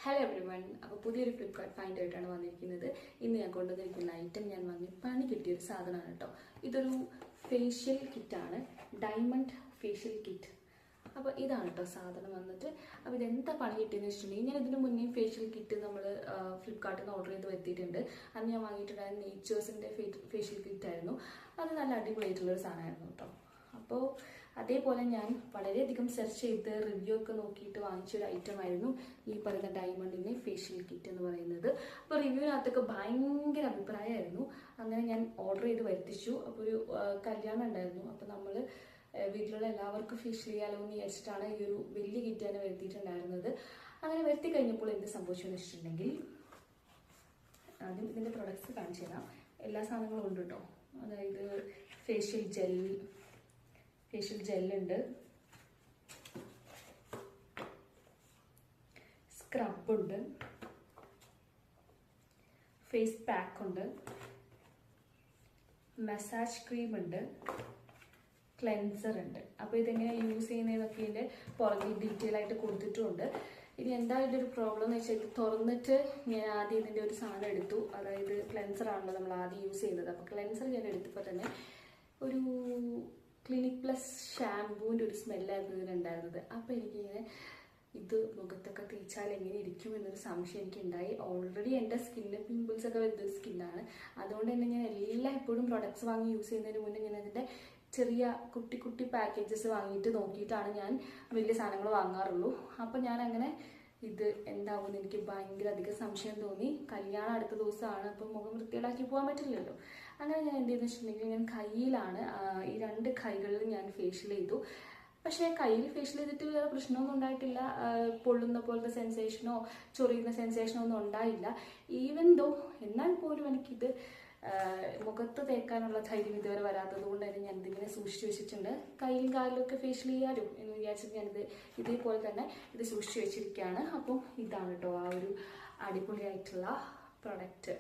Hello everyone. അപ്പോൾ പുതിയൊരു Flipkart find ആയിട്ടാണ് വന്നിരിക്കുന്നത്. ഇന്ന് ഞാൻ കൊണ്ടുവന്നിരിക്കുന്ന ഐറ്റം ഞാൻ വാങ്ങി പണി കിട്ടിയൊരു സാധനമാണ് കേട്ടോ. ഇതൊരു ഫേഷ്യൽ കിറ്റാണ്, ഡയമണ്ട് ഫേഷ്യൽ കിറ്റ്. അപ്പോൾ ഇതാണ് കേട്ടോ സാധനം വന്നിട്ട്. അപ്പോൾ ഇതെന്താ പണി കിട്ടിയെന്ന് വെച്ചിട്ടുണ്ടെങ്കിൽ, ഞാൻ ഇതിന് മുന്നേ ഫേഷ്യൽ കിറ്റ് നമ്മൾ ഫ്ലിപ്കാർട്ടിൽ നിന്ന് ഓർഡർ ചെയ്ത് എത്തിയിട്ടുണ്ട്. അന്ന് ഞാൻ വാങ്ങിയിട്ടുണ്ടായിരുന്ന നേച്ചേഴ്സിൻ്റെ ഫേഷ്യൽ കിറ്റ് ആയിരുന്നു. അത് നല്ല അടിപൊളിയായിട്ടുള്ളൊരു സാധനമായിരുന്നു കേട്ടോ. അപ്പോൾ അതേപോലെ ഞാൻ വളരെയധികം സെർച്ച് ചെയ്ത് റിവ്യൂ ഒക്കെ നോക്കിയിട്ട് വാങ്ങിച്ചൊരു ഐറ്റം ആയിരുന്നു ഈ പറയുന്ന ഡയമണ്ടിൻ്റെ ഫേഷ്യൽ കിറ്റ് എന്ന് പറയുന്നത്. അപ്പോൾ റിവ്യൂവിനകത്തൊക്കെ ഭയങ്കര അഭിപ്രായമായിരുന്നു. അങ്ങനെ ഞാൻ ഓർഡർ ചെയ്ത് വരുത്തിച്ചു. അപ്പോൾ ഒരു കല്യാണം ഉണ്ടായിരുന്നു. അപ്പോൾ നമ്മൾ വീട്ടിലുള്ള എല്ലാവർക്കും ഫേഷ്യൽ ചെയ്യാലോ എന്ന് വിചാരിച്ചിട്ടാണ് ഈ ഒരു വലിയ കിറ്റ് തന്നെ വരുത്തിയിട്ടുണ്ടായിരുന്നത്. അങ്ങനെ വരുത്തി കഴിഞ്ഞപ്പോൾ എന്ത് സംഭവിച്ചെന്ന് വെച്ചിട്ടുണ്ടെങ്കിൽ, ആദ്യം ഇതിൻ്റെ പ്രൊഡക്ട്സ് കാണിച്ചു തരാം. എല്ലാ സാധനങ്ങളും ഉണ്ട് കേട്ടോ. അതായത് ഫേഷ്യൽ ജെല്ലുണ്ട്, സ്ക്രബുണ്ട്, ഫേസ് പാക്ക് ഉണ്ട്, മസാജ് ക്രീം ഉണ്ട്, ക്ലെൻസർ ഉണ്ട്. അപ്പോൾ ഇതെങ്ങനെ യൂസ് ചെയ്യുന്നതൊക്കെ ഇതിൻ്റെ പുറകിൽ ഡീറ്റെയിൽ ആയിട്ട് കൊടുത്തിട്ടുമുണ്ട്. ഇനി എന്താ ഇതിൻ്റെ ഒരു പ്രോബ്ലം എന്ന് വെച്ചാൽ, ഇത് തുറന്നിട്ട് ഞാൻ ആദ്യം ഇതിൻ്റെ ഒരു സാധനം എടുത്തു. അതായത് ക്ലെൻസർ ആണല്ലോ നമ്മൾ ആദ്യം യൂസ് ചെയ്യുന്നത്. അപ്പോൾ ക്ലെൻസർ ഞാൻ എടുത്തപ്പോൾ തന്നെ ഒരു ക്ലിനിക് പ്ലസ് ഷാംപൂവിൻ്റെ ഒരു സ്മെല്ലായിരുന്നു ഇതിനുണ്ടായിരുന്നത്. അപ്പോൾ എനിക്കിങ്ങനെ ഇത് മുഖത്തൊക്കെ തേച്ചാൽ എങ്ങനെ ഇരിക്കും എന്നൊരു സംശയം എനിക്കുണ്ടായി. ഓൾറെഡി എൻ്റെ സ്കിന്നിന് പിമ്പിൾസ് ഒക്കെ വരുന്ന സ്കിന്നാണ്. അതുകൊണ്ട് തന്നെ ഞാൻ എപ്പോഴും പ്രൊഡക്ട്സ് വാങ്ങി യൂസ് ചെയ്യുന്നതിന് മുന്നേ ഞാൻ അതിൻ്റെ ചെറിയ കുട്ടി കുട്ടി പാക്കേജസ് വാങ്ങിയിട്ട് നോക്കിയിട്ടാണ് ഞാൻ വലിയ സാധനങ്ങൾ വാങ്ങാറുള്ളൂ. അപ്പോൾ ഞാൻ അങ്ങനെ ഇത് എന്താവുമെന്ന് എനിക്ക് ഭയങ്കര അധികം സംശയം തോന്നി. കല്യാണം അടുത്ത ദിവസമാണ്, അപ്പം മുഖം വൃത്തികേടാക്കി പോകാൻ പറ്റില്ലല്ലോ. അങ്ങനെ ഞാൻ എന്ത് ചെയ്തെന്ന് വെച്ചിട്ടുണ്ടെങ്കിൽ, ഞാൻ കയ്യിലാണ് ഈ രണ്ട് കൈകളിൽ ഞാൻ ഫേഷ്യൽ ചെയ്തു. പക്ഷേ കയ്യിൽ ഫേഷ്യൽ ചെയ്തിട്ട് വേറെ പ്രശ്നമൊന്നും ഉണ്ടായിട്ടില്ല. പൊള്ളുന്ന പോലത്തെ സെൻസേഷനോ ചൊറിയുന്ന സെൻസേഷനോ ഒന്നും ഉണ്ടായില്ല. ഈവൻ ദോ എന്നാൽ പോലും എനിക്കിത് മുഖത്ത് തേക്കാനുള്ള ധൈര്യം ഇതുവരെ വരാത്തത് കൊണ്ട് തന്നെ ഞാനിതിങ്ങനെ സൂക്ഷിച്ചു വെച്ചിട്ടുണ്ട്. കയ്യിലും കാലിലും ഒക്കെ ഫേഷ്യൽ ചെയ്യാലോ എന്ന് വിചാരിച്ചിട്ട് ഞാനിത് ഇതേപോലെ തന്നെ ഇത് സൂക്ഷിച്ചു വെച്ചിരിക്കുകയാണ്. അപ്പം ഇതാണ് കേട്ടോ ആ ഒരു അടിപൊളിയായിട്ടുള്ള പ്രൊഡക്റ്റ്.